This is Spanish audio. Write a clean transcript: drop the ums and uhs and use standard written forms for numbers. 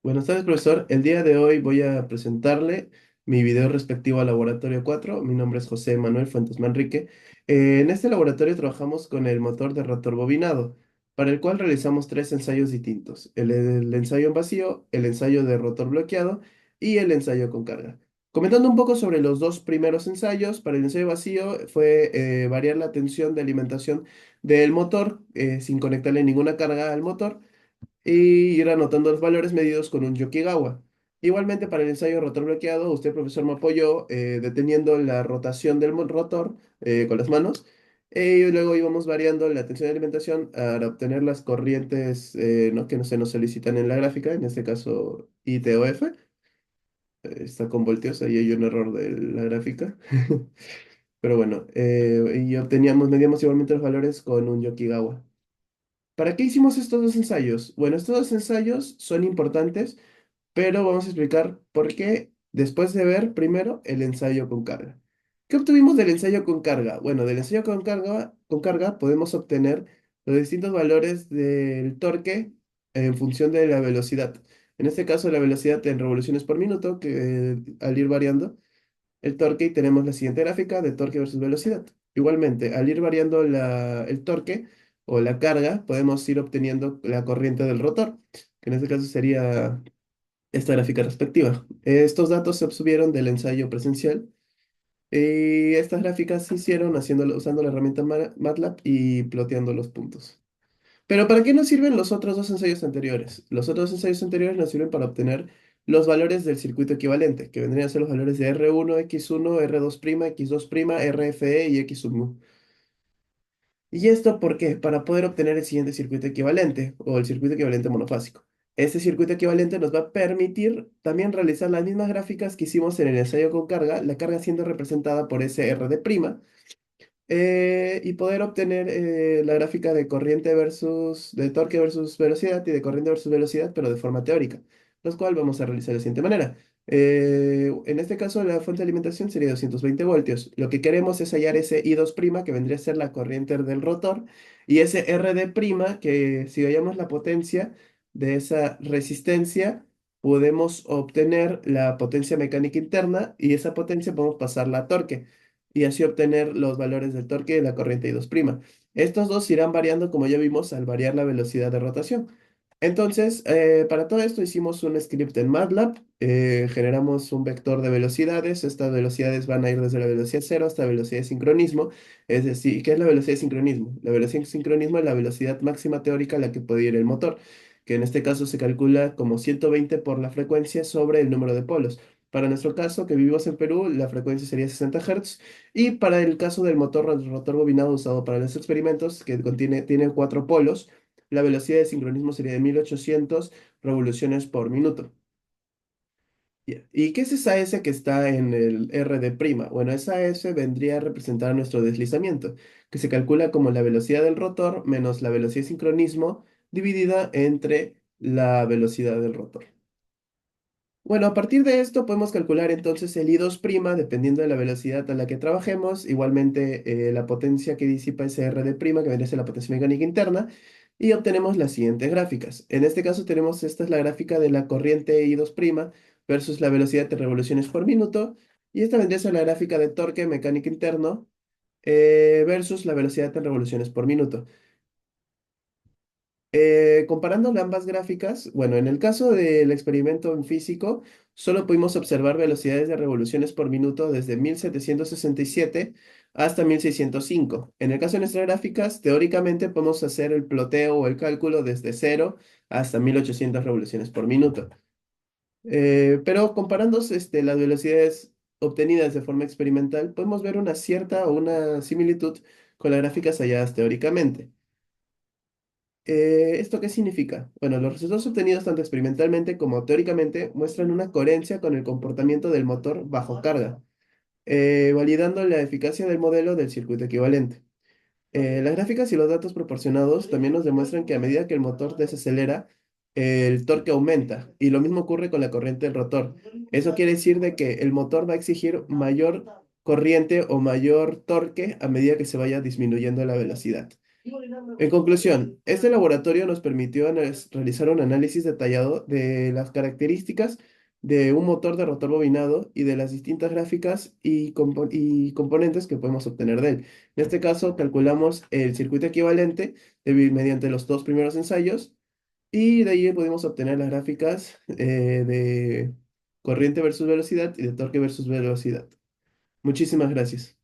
Buenas tardes, profesor. El día de hoy voy a presentarle mi video respectivo al Laboratorio 4. Mi nombre es José Manuel Fuentes Manrique. En este laboratorio trabajamos con el motor de rotor bobinado, para el cual realizamos tres ensayos distintos: el ensayo en vacío, el ensayo de rotor bloqueado y el ensayo con carga. Comentando un poco sobre los dos primeros ensayos, para el ensayo vacío fue variar la tensión de alimentación del motor sin conectarle ninguna carga al motor y ir anotando los valores medidos con un Yokigawa. Igualmente, para el ensayo rotor bloqueado, usted, profesor, me apoyó deteniendo la rotación del rotor con las manos. Y luego íbamos variando la tensión de alimentación para obtener las corrientes ¿no? que no se nos solicitan en la gráfica, en este caso ITOF. Está con voltios, ahí hay un error de la gráfica. Pero bueno, y medíamos igualmente los valores con un Yokigawa. ¿Para qué hicimos estos dos ensayos? Bueno, estos dos ensayos son importantes, pero vamos a explicar por qué después de ver primero el ensayo con carga. ¿Qué obtuvimos del ensayo con carga? Bueno, del ensayo con carga podemos obtener los distintos valores del torque en función de la velocidad. En este caso, la velocidad en revoluciones por minuto, que al ir variando el torque, y tenemos la siguiente gráfica de torque versus velocidad. Igualmente, al ir variando el torque o la carga, podemos ir obteniendo la corriente del rotor, que en este caso sería esta gráfica respectiva. Estos datos se obtuvieron del ensayo presencial y estas gráficas se hicieron usando la herramienta MATLAB y ploteando los puntos. Pero ¿para qué nos sirven los otros dos ensayos anteriores? Los otros ensayos anteriores nos sirven para obtener los valores del circuito equivalente, que vendrían a ser los valores de R1, X1, R2', X2', RFE y X sub mu. ¿Y esto por qué? Para poder obtener el siguiente circuito equivalente o el circuito equivalente monofásico. Este circuito equivalente nos va a permitir también realizar las mismas gráficas que hicimos en el ensayo con carga, la carga siendo representada por ese R de prima, y poder obtener la gráfica de corriente versus, de torque versus velocidad y de corriente versus velocidad, pero de forma teórica, los cual vamos a realizar de la siguiente manera. En este caso, la fuente de alimentación sería 220 voltios. Lo que queremos es hallar ese I2', que vendría a ser la corriente del rotor, y ese RD', que si hallamos la potencia de esa resistencia, podemos obtener la potencia mecánica interna, y esa potencia podemos pasarla a torque y así obtener los valores del torque de la corriente I2'. Estos dos irán variando, como ya vimos, al variar la velocidad de rotación. Entonces, para todo esto hicimos un script en MATLAB, generamos un vector de velocidades. Estas velocidades van a ir desde la velocidad cero hasta la velocidad de sincronismo. Es decir, ¿qué es la velocidad de sincronismo? La velocidad de sincronismo es la velocidad máxima teórica a la que puede ir el motor, que en este caso se calcula como 120 por la frecuencia sobre el número de polos. Para nuestro caso, que vivimos en Perú, la frecuencia sería 60 Hz. Y para el caso del motor rotor bobinado usado para los experimentos, que tiene cuatro polos, la velocidad de sincronismo sería de 1800 revoluciones por minuto. Ya. ¿Y qué es esa S que está en el R de prima? Bueno, esa S vendría a representar nuestro deslizamiento, que se calcula como la velocidad del rotor menos la velocidad de sincronismo dividida entre la velocidad del rotor. Bueno, a partir de esto podemos calcular entonces el I2', dependiendo de la velocidad a la que trabajemos, igualmente la potencia que disipa ese RD', que vendría a ser la potencia mecánica interna, y obtenemos las siguientes gráficas. En este caso tenemos, esta es la gráfica de la corriente I2' versus la velocidad de revoluciones por minuto, y esta vendría a ser la gráfica de torque mecánico interno versus la velocidad de revoluciones por minuto. Comparando ambas gráficas, bueno, en el caso del experimento en físico, solo pudimos observar velocidades de revoluciones por minuto desde 1767 hasta 1605. En el caso de nuestras gráficas, teóricamente podemos hacer el ploteo o el cálculo desde cero hasta 1800 revoluciones por minuto. Pero comparando las velocidades obtenidas de forma experimental, podemos ver una cierta o una similitud con las gráficas halladas teóricamente. ¿Esto qué significa? Bueno, los resultados obtenidos tanto experimentalmente como teóricamente muestran una coherencia con el comportamiento del motor bajo carga, validando la eficacia del modelo del circuito equivalente. Las gráficas y los datos proporcionados también nos demuestran que a medida que el motor desacelera, el torque aumenta, y lo mismo ocurre con la corriente del rotor. Eso quiere decir de que el motor va a exigir mayor corriente o mayor torque a medida que se vaya disminuyendo la velocidad. En conclusión, este laboratorio nos permitió realizar un análisis detallado de las características de un motor de rotor bobinado y de las distintas gráficas y componentes que podemos obtener de él. En este caso, calculamos el circuito equivalente mediante los dos primeros ensayos y de ahí pudimos obtener las gráficas de corriente versus velocidad y de torque versus velocidad. Muchísimas gracias.